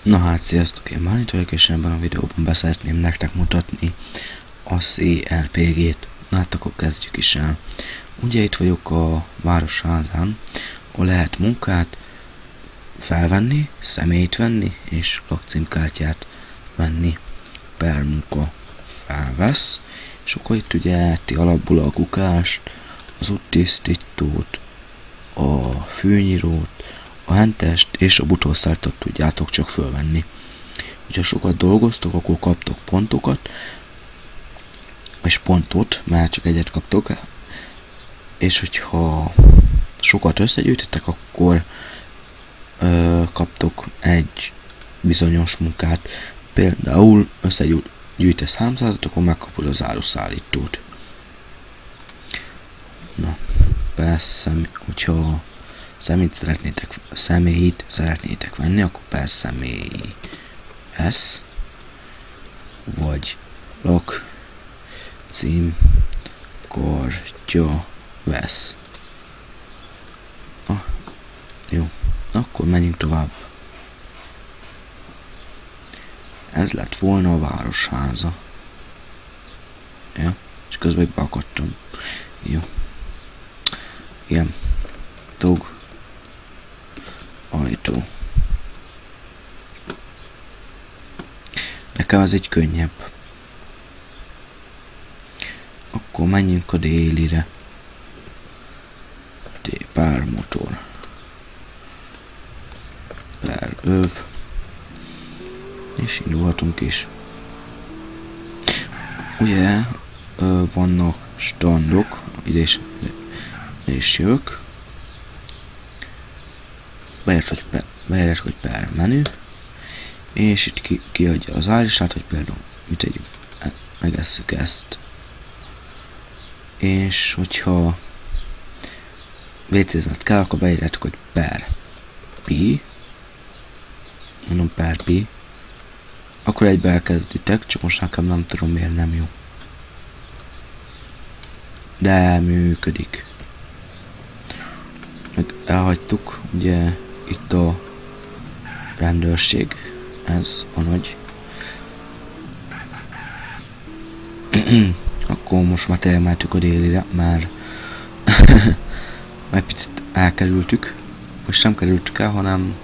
Na hát, sziasztok, én Márnit vagyok, és ebben a videóban beszeretném nektek mutatni a CRPG-t. Na hát akkor kezdjük is el. Ugye itt vagyok a városházán, ahol lehet munkát felvenni, személyt venni, és lakcímkártyát venni. Per munka felvesz, és akkor itt ugye ti alapból a kukást, az úttisztítót, a fűnyírót, a hentest és a butorszártot tudjátok csak fölvenni. Ha sokat dolgoztok, akkor kaptok pontokat, és pontot, mert csak egyet kaptok, és hogyha sokat összegyűjtetek, akkor kaptok egy bizonyos munkát. Például összegyűjtesz 300-at, akkor megkapod az áruszállítót. Na, persze, hogyha személyt szeretnétek venni, akkor persze személy ez, vagy lakcímkártya vesz. Jó, akkor menjünk tovább. Ez lett volna a városháza. Ja, és közben beakadtam. Jó. Igen. Tog. Ajtó. Nekem ez egy könnyebb. Akkor menjünk a délire. Pár motor. Pár öv. És indulhatunk is. Ugye vannak standok, ide és jövök. Beírják, hogy per menü, és itt kiadja az állistát, hogy például mit tegyünk, megesszük ezt. És hogyha WC-zned kell, akkor beírjátok, hogy per pi, mondom per pi, akkor egybe elkezditek, csak most nekem nem tudom miért nem jó. De működik. Meg elhagytuk, ugye itt a rendőrség, ez a nagy. Akkor most már tényleg a délire, már egy picit elkerültük. Most sem kerültük el, hanem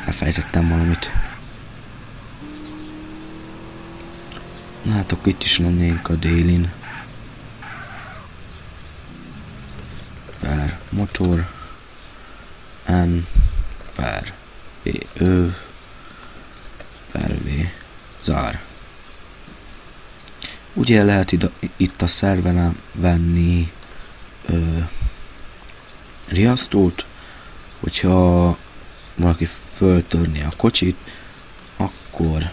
elfelejtettem valamit. Na hát akkor itt is lennénk a délin. Per motor N per V öv per V zár. Ugye lehet itt a szerveren venni riasztót, hogyha valaki föltörni a kocsit, akkor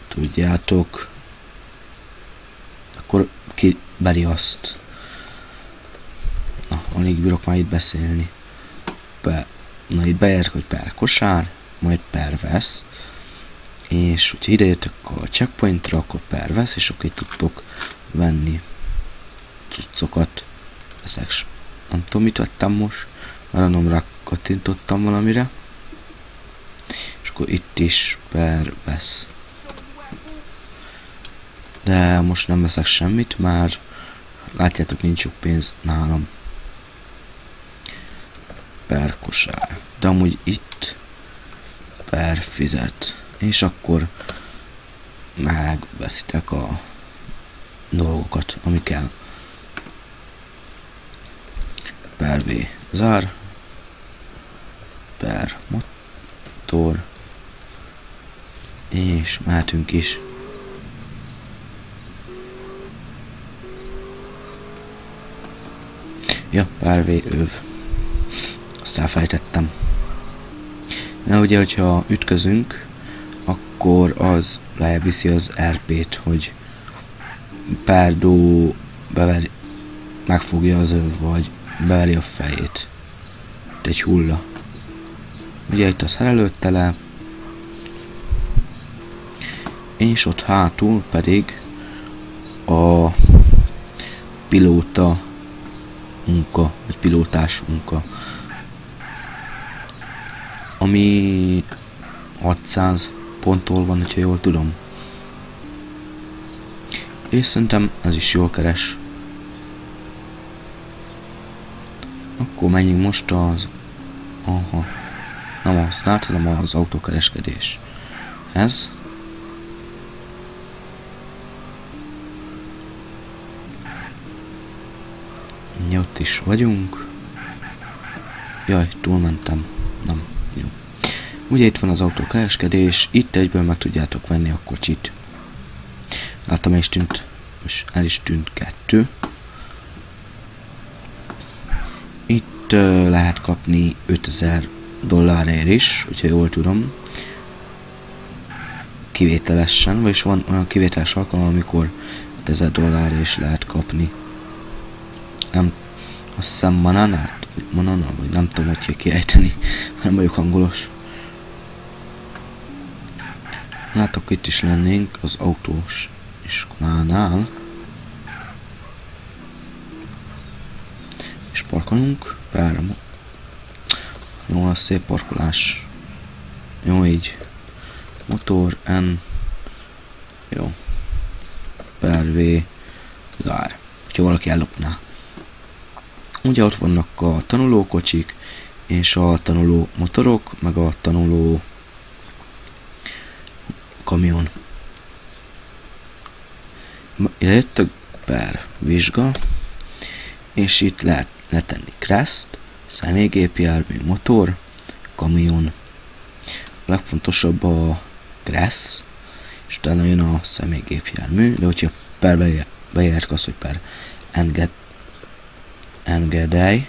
tudjátok, akkor ki beriaszt. Na, alig bírok már itt beszélni. Na, itt beértek, hogy per kosár, majd per vesz, és hogyha idejöttök a checkpointra, akkor per vesz, és akkor itt tudtok venni cuccokat. Veszek, nem tudom mit vettem most, randomra kattintottam valamire, és akkor itt is per vesz. De most nem veszek semmit, már látjátok, nincs sok pénz nálam. Per kosár. De amúgy itt per fizet. És akkor megveszitek a dolgokat, ami kell. Per V zár. Per motor. És mehetünk is. Ja, per V öv. Azt elfelejtettem. Mert ugye, hogyha ütközünk, akkor az lejjebb viszi az RP-t, hogy Perdó megfogja az öv, vagy beveri a fejét. Itt egy hulla. Ugye itt a szerelőtele, és ott hátul pedig a pilóta munka, vagy pilótás munka. ami 600 ponttól van, hogyha jól tudom. És szerintem ez is jól keres. Akkor menjünk most az... Aha. Nem a használt, hanem az autókereskedés. Ez. Ott is vagyunk. Jaj, túlmentem. Nem, jó. Ugye itt van az autókereskedés, itt egyből meg tudjátok venni a kocsit. Láttam, és tűnt, és el is tűnt 2. Itt lehet kapni $5000 is, hogyha jól tudom. Kivételesen, vagyis van olyan kivételes alkalom, amikor $5000 is lehet kapni. Nem, azt hiszem mananát, vagy manana, vagy nem tudom, hogy kell kiejteni, nem vagyok angolos. Látok, itt is lennénk az autós iskolánál. És parkolunk, bár jó, az szép parkolás. Jó, így. Motor, N. Jó. Per V. Zár. Ha valaki ellopná. Ugye ott vannak a tanulókocsik, és a tanuló motorok, meg a tanuló kamion. Jöttök per vizsga, és itt lehet letenni kereszt, személygépjármű, motor, kamion. A legfontosabb a kereszt, és utána jön a személygépjármű, de hogyha per beírják azt, hogy per engedély,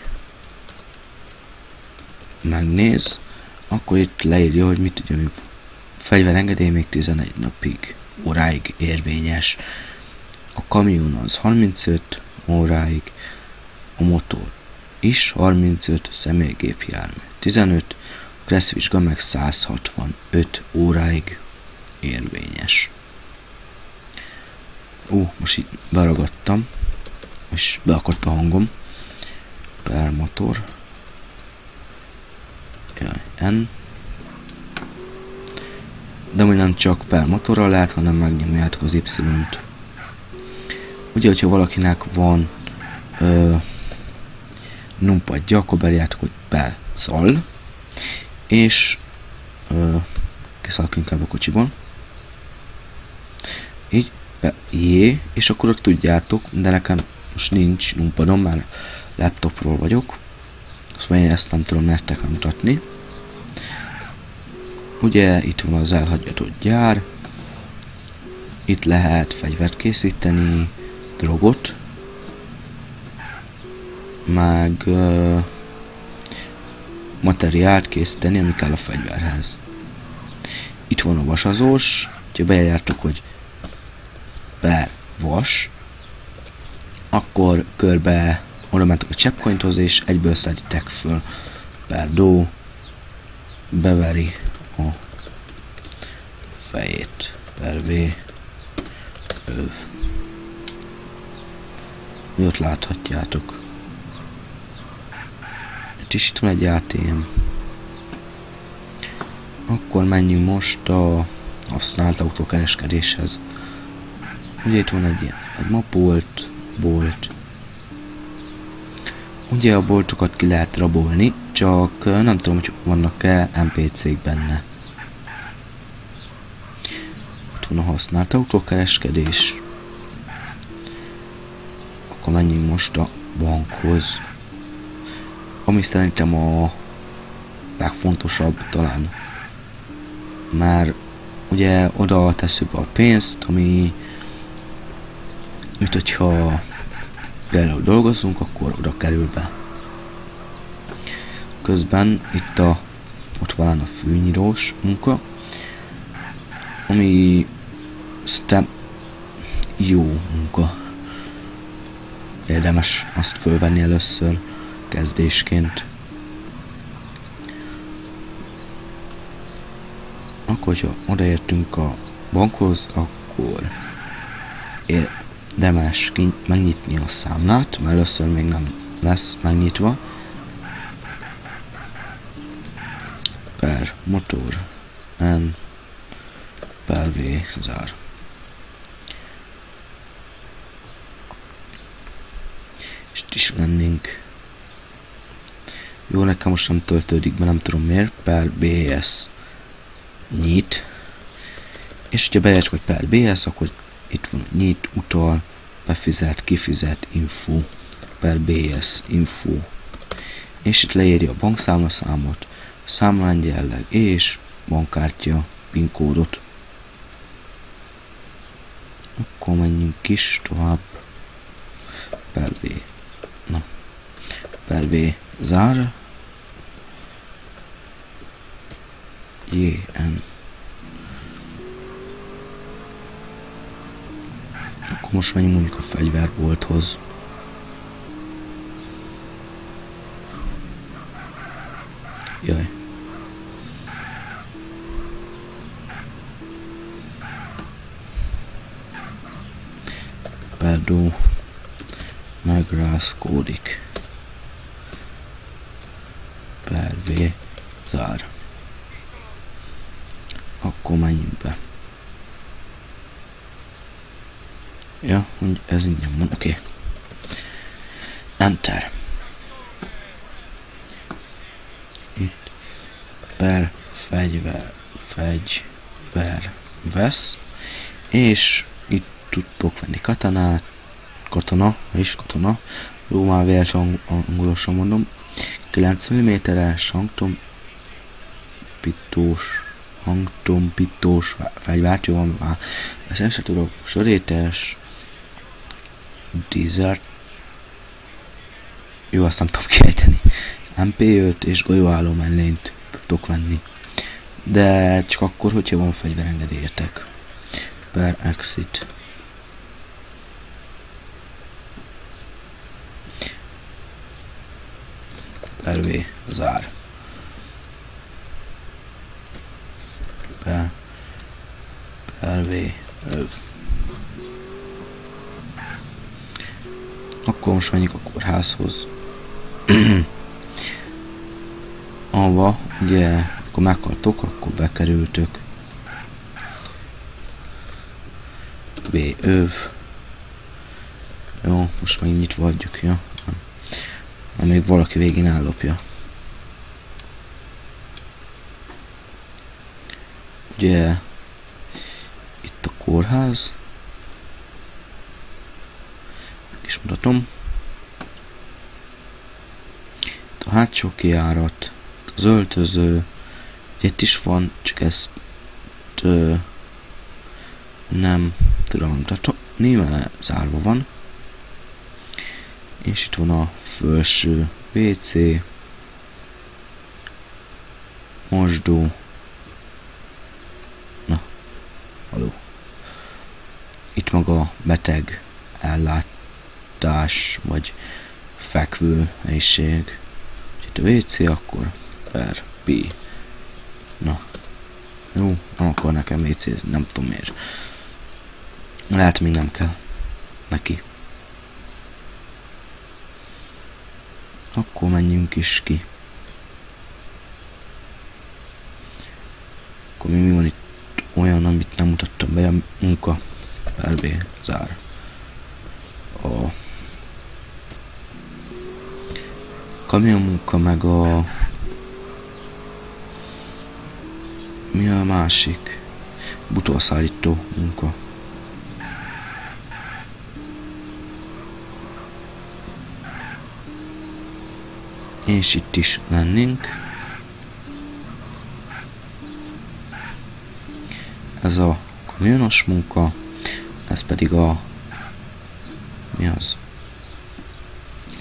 megnéz, akkor itt leírja, hogy mit tudja, hogy fegyverengedély még 11 napig, óráig érvényes. A kamion az 35 óráig, a motor is 35, személygépjármű 15, a kresszvizsga meg 165 óráig érvényes. Most itt beragadtam, és beakadt a hangom. Per motor. N. De úgy nem csak per motorral lehet, hanem megnyomjátok az Y-t. Ugye, hogyha valakinek van numpadja, akkor beírjátok, hogy per cal, és kiszállok inkább a kocsiban. Így, per J, és akkor ott tudjátok, de nekem most nincs numpadom, mert laptopról vagyok, szóval én ezt nem tudom nektek mutatni. Ugye itt van az elhagyatott gyár, itt lehet fegyvert készíteni, drogot, meg materiált készíteni, ami kell a fegyverhez. Itt van a vasazós, ha beírjátok, hogy per vas, akkor körbe oda mentek a checkpointhoz, és egyből szeditek föl. Per dó, beveri a fejét. Per V, öv. Ott láthatjátok. Itt van egy ATM. Akkor menjünk most a használt autókereskedéshez. Ugye itt van egy mapolt, bolt. Ugye a boltokat ki lehet rabolni, csak nem tudom, hogy vannak-e NPC-k benne. Itt van a használt autókereskedés. Akkor menjünk most a bankhoz. Ami szerintem a legfontosabb talán. Már ugye oda tesszük be a pénzt, ami mint hogyha például dolgozunk, akkor oda kerül be. Közben itt ott van a fűnyírós munka, ami szerintem jó munka. Érdemes azt fölvenni először kezdésként. Akkor, hogyha odaértünk a bankhoz, akkor érdemes megnyitni a számlát, mert először még nem lesz megnyitva. Per motor N per V zár. És itt is lennénk. Jó, nekem most nem töltődik be, nem tudom miért. Per BS nyit. És hogyha beírjuk, hogy per BS, akkor itt van nyit, utal, befizet, kifizet, info. Per BS info. És itt leírja a bankszámlaszámot, számlányjelleg és bankkártya PIN kódot. Akkor menjünk is tovább. Per V. Na. Per V zár. JN. Akkor most menjünk mondjuk a fegyverbolthoz. Jaj. Perdó. Megrázkódik. Per V zár. Akkor menjünk be. Ja, hogy ez ingyen van, oké. Enter. Itt per fegyver vesz, és itt tudtok venni katana, jó, már vélet angolosan mondom, 9 mm-es hangtompítós fegyvert, jó, már ezt se tudok, sörétes, desert, jó, azt nem tudom kiejteni, MP5 és golyóálló mellényt tudtok venni, de csak akkor, hogyha van fegyverengedélyetek. Per exit. Per V zár. Per V öv. Akkor most menjünk a kórházhoz. Ahova, ugye, akkor meghaltok, akkor bekerültök. B öv. Jó, most meg nyitva hagyjuk, ja. Amíg valaki végén állopja. Ugye itt a kórház. És mutatom. Itt a hátsó kijárat, az öltöző. Itt is van, csak ezt nem tudom mutatni, mert zárva van. És itt van a felső WC, mosdó. Na, haló. Itt maga beteg ellátás, vagy fekvő helység. Itt a WC, akkor per P. Na, jó, nem akar nekem WC-zni, nem tudom miért. Lehet, még nem kell neki. Akkor menjünk is ki. Akkor mi van itt olyan, amit nem mutattam be, a munka. Per B zár. A kamion munka meg a... Mi a másik? Butolszállító munka. És itt is lennénk. Ez a kamionos munka, ez pedig a... Mi az?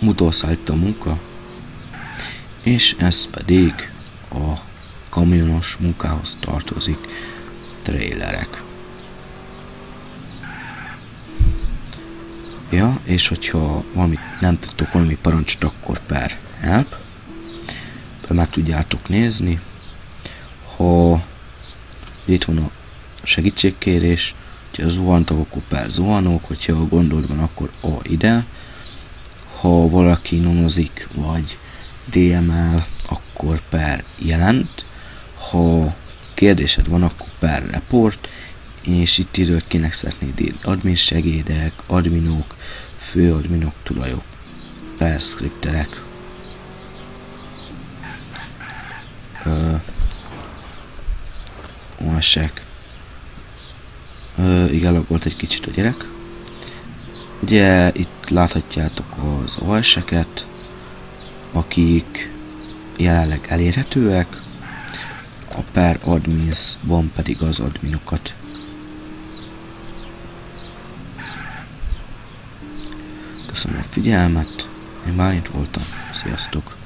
Motorszállító munka. És ez pedig a kamionos munkához tartozik. Trailerek. Ja, és hogyha valamit nem tudtok, valami parancsot, akkor per help. Meg tudjátok nézni. Ha itt van a segítségkérés, hogyha zuhantok, akkor per zuhanok, hogyha gondod van, akkor a ide. Ha valaki nonozik, vagy DML, akkor per jelent. Ha kérdésed van, akkor per report, és itt írod, kinek szeretnéd írni. Admin segédek, adminok, főadminok, tulajok, per scripterek. Olvassák. Igen, lagolt egy kicsit a gyerek. Ugye itt láthatjátok az OS-eket, akik jelenleg elérhetőek, a per admins-ban pedig az adminokat. Köszönöm a figyelmet, én Bálint voltam, sziasztok!